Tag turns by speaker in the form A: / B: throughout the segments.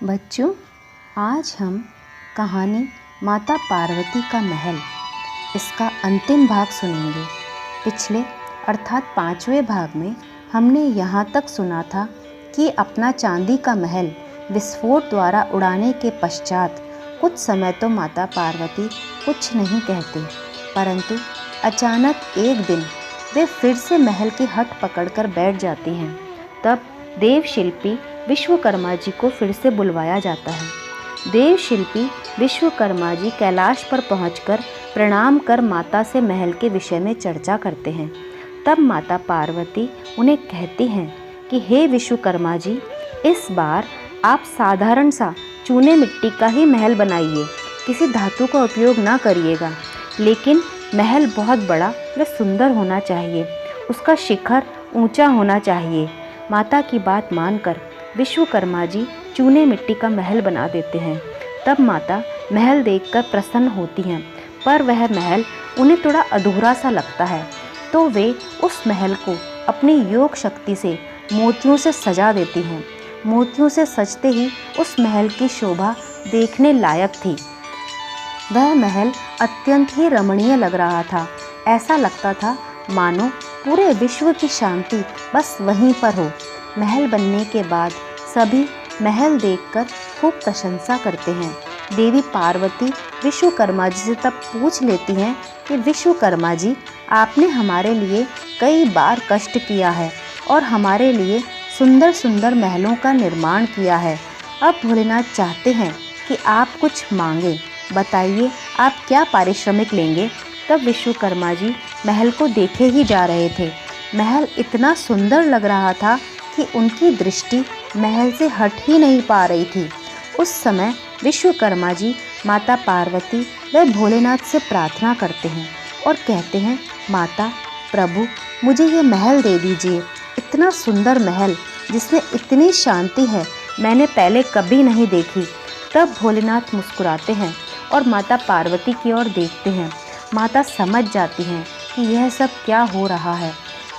A: बच्चों, आज हम कहानी माता पार्वती का महल इसका अंतिम भाग सुनेंगे। पिछले अर्थात 5वें भाग में हमने यहाँ तक सुना था कि अपना चांदी का महल विस्फोट द्वारा उड़ाने के पश्चात कुछ समय तो माता पार्वती कुछ नहीं कहती, परंतु अचानक एक दिन वे फिर से महल की हट पकड़कर बैठ जाती हैं। तब देव शिल्पी विश्वकर्मा जी को फिर से बुलवाया जाता है। देव शिल्पी विश्वकर्मा जी कैलाश पर पहुंचकर प्रणाम कर माता से महल के विषय में चर्चा करते हैं। तब माता पार्वती उन्हें कहती हैं कि हे विश्वकर्मा जी, इस बार आप साधारण सा चूने मिट्टी का ही महल बनाइए, किसी धातु का उपयोग ना करिएगा, लेकिन महल बहुत बड़ा व सुंदर होना चाहिए, उसका शिखर ऊंचा होना चाहिए। माता की बात मानकर विश्वकर्मा जी चूने मिट्टी का महल बना देते हैं। तब माता महल देखकर प्रसन्न होती हैं, पर वह महल उन्हें थोड़ा अधूरा सा लगता है, तो वे उस महल को अपनी योग शक्ति से मोतियों से सजा देती हैं। मोतियों से सजते ही उस महल की शोभा देखने लायक थी। वह महल अत्यंत ही रमणीय लग रहा था। ऐसा लगता था मानो पूरे विश्व की शांति बस वहीं पर हो। महल बनने के बाद सभी महल देखकर खूब प्रशंसा करते हैं। देवी पार्वती विश्वकर्मा जी से तब पूछ लेती हैं कि विश्वकर्मा जी, आपने हमारे लिए कई बार कष्ट किया है और हमारे लिए सुंदर सुंदर महलों का निर्माण किया है। अब भोलेनाथ चाहते हैं कि आप कुछ मांगे, बताइए आप क्या पारिश्रमिक लेंगे। तब विश्वकर्मा जी महल को देखे ही जा रहे थे। महल इतना सुंदर लग रहा था कि उनकी दृष्टि महल से हट ही नहीं पा रही थी। उस समय विश्वकर्मा जी माता पार्वती व भोलेनाथ से प्रार्थना करते हैं और कहते हैं, माता प्रभु, मुझे ये महल दे दीजिए। इतना सुंदर महल जिसमें इतनी शांति है, मैंने पहले कभी नहीं देखी। तब भोलेनाथ मुस्कुराते हैं और माता पार्वती की ओर देखते हैं। माता समझ जाती हैं कि यह सब क्या हो रहा है।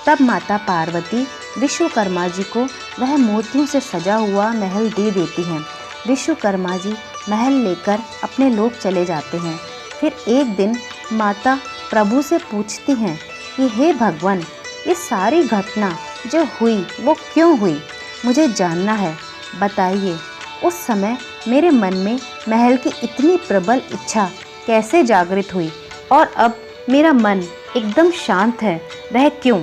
A: तब माता पार्वती विश्वकर्मा जी को वह मोतियों से सजा हुआ महल दे देती हैं। विश्वकर्मा जी महल लेकर अपने लोक चले जाते हैं। फिर एक दिन माता प्रभु से पूछती हैं कि हे भगवान, ये सारी घटना जो हुई वो क्यों हुई, मुझे जानना है, बताइए। उस समय मेरे मन में महल की इतनी प्रबल इच्छा कैसे जागृत हुई और अब मेरा मन एकदम शांत है, वह क्यों।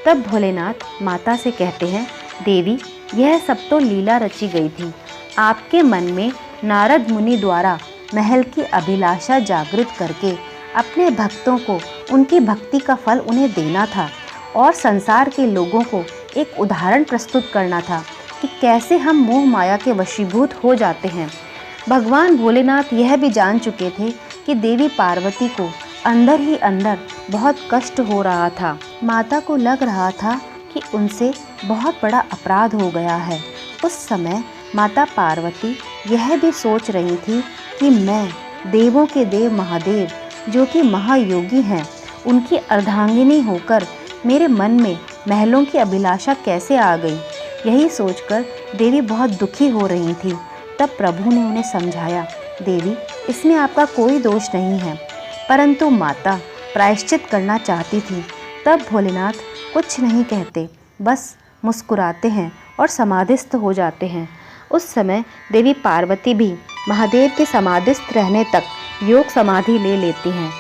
A: तब भोलेनाथ माता से कहते हैं, देवी, यह सब तो लीला रची गई थी। आपके मन में नारद मुनि द्वारा महल की अभिलाषा जागृत करके अपने भक्तों को उनकी भक्ति का फल उन्हें देना था और संसार के लोगों को एक उदाहरण प्रस्तुत करना था कि कैसे हम मोह माया के वशीभूत हो जाते हैं। भगवान भोलेनाथ यह भी जान चुके थे कि देवी पार्वती को अंदर ही अंदर बहुत कष्ट हो रहा था। माता को लग रहा था कि उनसे बहुत बड़ा अपराध हो गया है। उस समय माता पार्वती यह भी सोच रही थी कि मैं देवों के देव महादेव, जो कि महायोगी हैं, उनकी अर्धांगिनी होकर मेरे मन में महलों की अभिलाषा कैसे आ गई। यही सोचकर देवी बहुत दुखी हो रही थी। तब प्रभु ने उन्हें समझाया, देवी, इसमें आपका कोई दोष नहीं है, परंतु माता प्रायश्चित करना चाहती थी। तब भोलेनाथ कुछ नहीं कहते, बस मुस्कुराते हैं और समाधिस्थ हो जाते हैं। उस समय देवी पार्वती भी महादेव के समाधिस्थ रहने तक योग समाधि ले लेती हैं।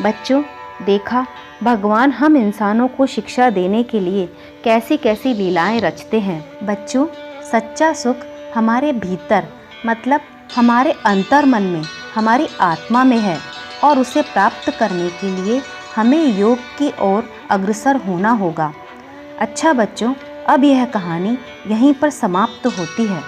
A: बच्चों, देखा भगवान हम इंसानों को शिक्षा देने के लिए कैसी कैसी लीलाएं रचते हैं। बच्चों, सच्चा सुख हमारे भीतर, मतलब हमारे अंतर्मन में, हमारी आत्मा में है और उसे प्राप्त करने के लिए हमें योग की ओर अग्रसर होना होगा। अच्छा बच्चों, अब यह कहानी यहीं पर समाप्त होती है।